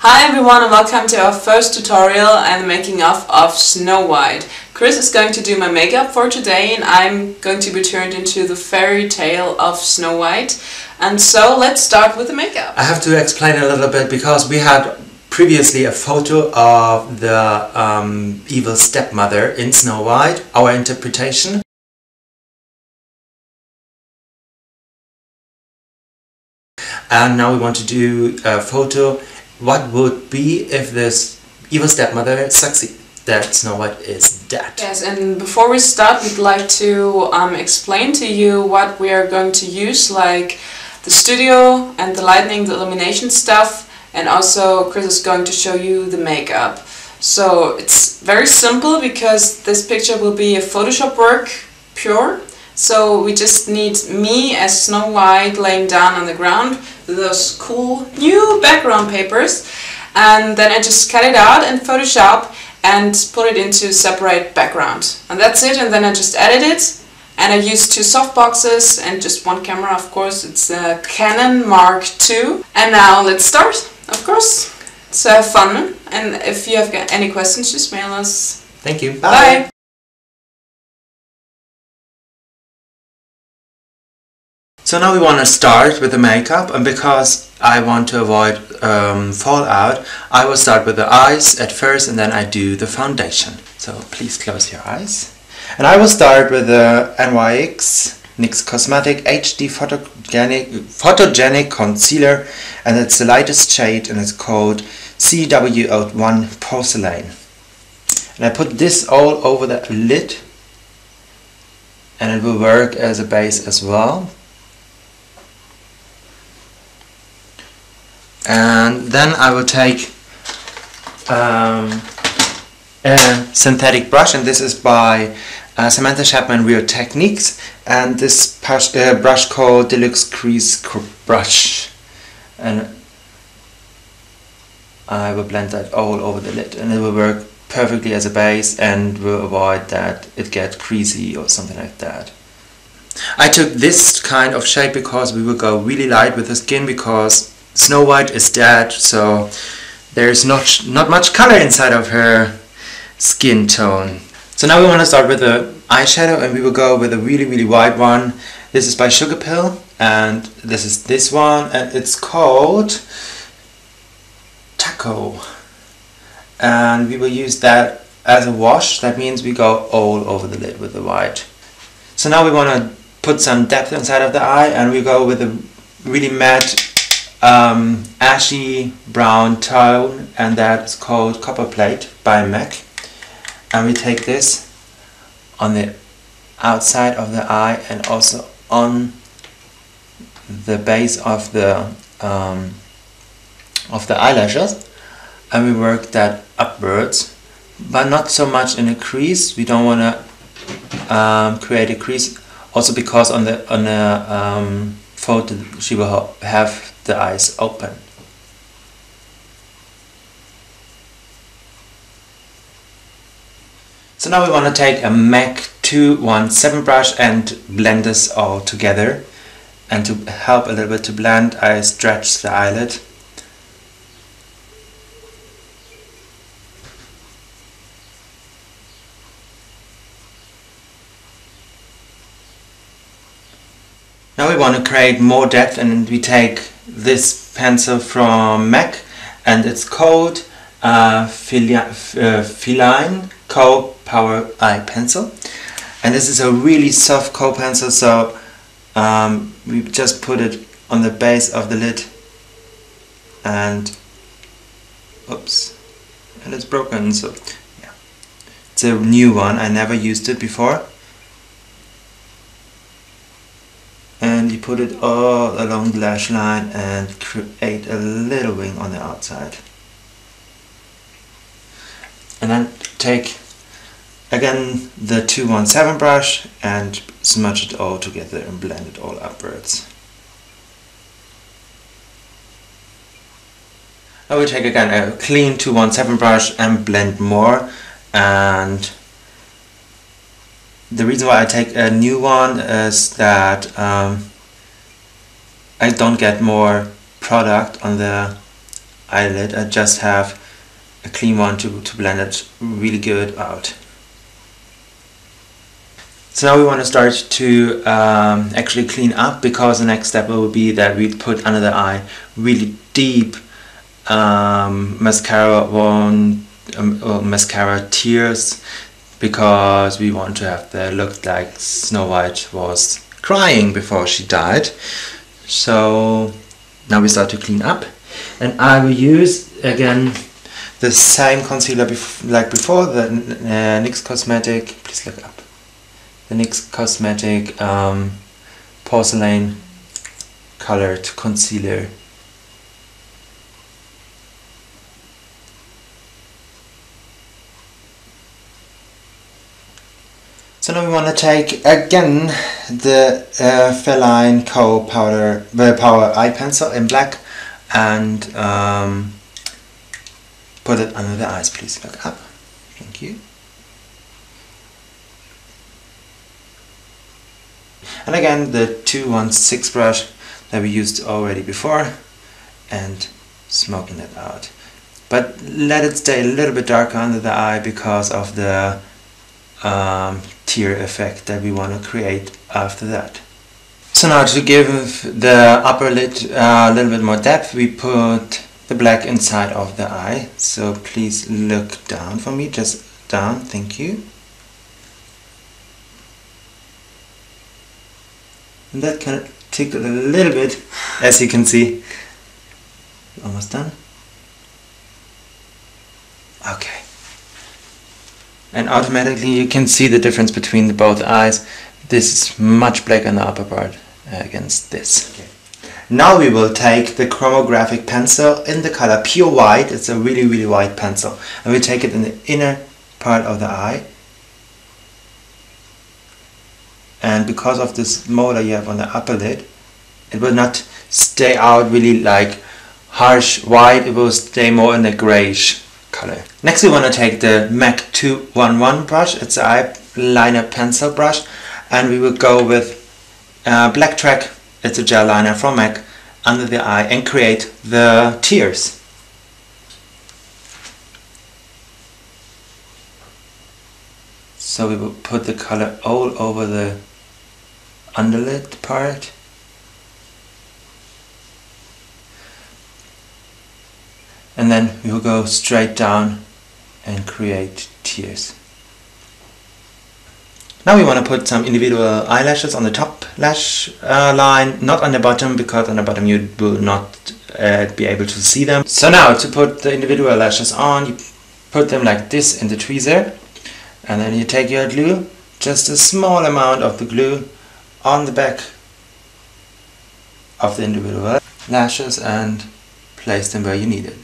Hi everyone and welcome to our first tutorial and making of Snow White. Chris is going to do my makeup for today and I'm going to be turned into the fairy tale of Snow White. And so let's start with the makeup. I have to explain a little bit because we had previously a photo of the evil stepmother in Snow White, our interpretation. And now we want to do a photo. What would be if this evil stepmother succeeds, that Snow White is dead? Yes, and before we start we'd like to explain to you what we are going to use, like the studio and the lighting, the illumination stuff, and also Chris is going to show you the makeup. So it's very simple because this picture will be a Photoshop work, pure. So we just need me as Snow White laying down on the ground with those cool new background papers, and then I just cut it out in Photoshop and put it into separate background. And that's it, and then I just edit it, and I use two softboxes and just one camera, of course. It's a Canon Mark II. And now let's start, of course. So have fun, and if you have any questions, just mail us. Thank you. Bye. Bye. So now we want to start with the makeup, and because I want to avoid fallout, I will start with the eyes at first and then I do the foundation. So please close your eyes. And I will start with the NYX Cosmetic HD Photogenic Concealer, and it's the lightest shade and it's called CW01 Porcelain. And I put this all over the lid and it will work as a base as well. And then I will take a synthetic brush, and this is by Samantha Chapman Real Techniques, and this brush called Deluxe Crease Brush, and I will blend that all over the lid, and it will work perfectly as a base and will avoid that it gets creasy or something like that. I took this kind of shade because we will go really light with the skin, because Snow White is dead, so there's not much color inside of her skin tone. So now we want to start with the eyeshadow, and we will go with a really white one. This is by Sugarpill, and this is this one, and it's called Tacco. And we will use that as a wash. That means we go all over the lid with the white. So now we want to put some depth inside of the eye, and we go with a really matte ashy brown tone, and that is called Copperplate by MAC. And we take this on the outside of the eye and also on the base of the eyelashes, and we work that upwards, but not so much in a crease. We don't want to create a crease, also because on the photo she will have the eyes open. So now we want to take a MAC 217 brush and blend this all together, and to help a little bit to blend, I stretch the eyelid. Now we want to create more depth, and we take this pencil from MAC, and it's called Fluidline Kohl Power Eye Pencil. And this is a really soft kohl pencil, so we just put it on the base of the lid, and oops, and it's broken. So yeah, it's a new one, I never used it before. And you put it all along the lash line and create a little wing on the outside. And then take again the 217 brush and smudge it all together and blend it all upwards. Now we take again a clean 217 brush and blend more, and the reason why I take a new one is that I don't get more product on the eyelid. I just have a clean one to blend it really good out. So now we want to start to actually clean up, because the next step will be that we put under the eye really deep mascara tears, because we want to have the look like Snow White was crying before she died. So now we start to clean up, and I will use again the same concealer like before, the NYX Cosmetic, please look up, the NYX Cosmetic Porcelain colored concealer. So now we want to take again the Fluidline Power Eye Pencil in black and put it under the eyes. Please look up. Thank you. And again the 216 brush that we used already before, and smoking it out. But let it stay a little bit darker under the eye because of the tear effect that we want to create after that. So now to give the upper lid a little bit more depth, we put the black inside of the eye. So please look down for me, just down, thank you. And that kind of tickled a little bit, as you can see. Almost done. Okay. And automatically you can see the difference between the both eyes. This is much blacker in the upper part against this. Okay. Now we will take the Chromographic pencil in the color Pure White. It's a really white pencil, and we take it in the inner part of the eye. And because of this molar you have on the upper lid, it will not stay out really like harsh white, it will stay more in the greyish color. Next we want to take the MAC 211 brush. It's an eyeliner pencil brush, and we will go with Black Track. It's a gel liner from MAC under the eye and create the tears. So we will put the color all over the underlid part. And then we will go straight down and create tears. Now we want to put some individual eyelashes on the top lash line, not on the bottom, because on the bottom you will not be able to see them. So now to put the individual lashes on, you put them like this in the tweezer, and then you take your glue, just a small amount of the glue on the back of the individual lashes and place them where you need it.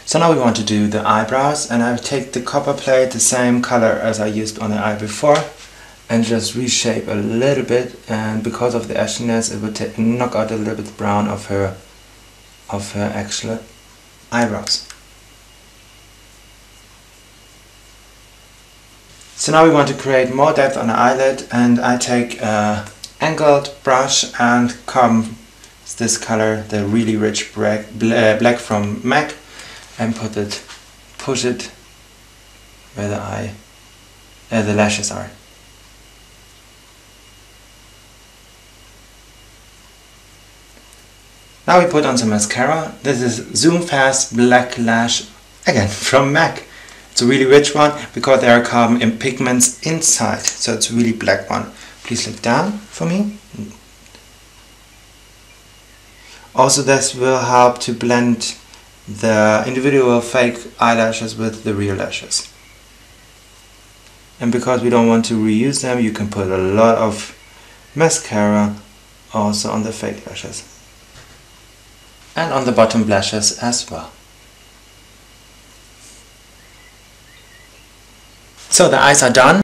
So now we want to do the eyebrows, and I take the Copperplate, the same color as I used on the eye before, and just reshape a little bit, and because of the ashiness it will knock out a little bit brown of her actual eyebrows. So now we want to create more depth on the eyelid, and I take a angled brush and come this color, the really rich black from MAC, and push it where the lashes are. Now we put on some mascara. This is Zoom Fast Black Lash, again from MAC. It's a really rich one because there are carbon pigments inside, so it's a really black one. Please look down for me. Also, this will help to blend the individual fake eyelashes with the real lashes. And because we don't want to reuse them, you can put a lot of mascara also on the fake lashes. And on the bottom lashes as well. So the eyes are done.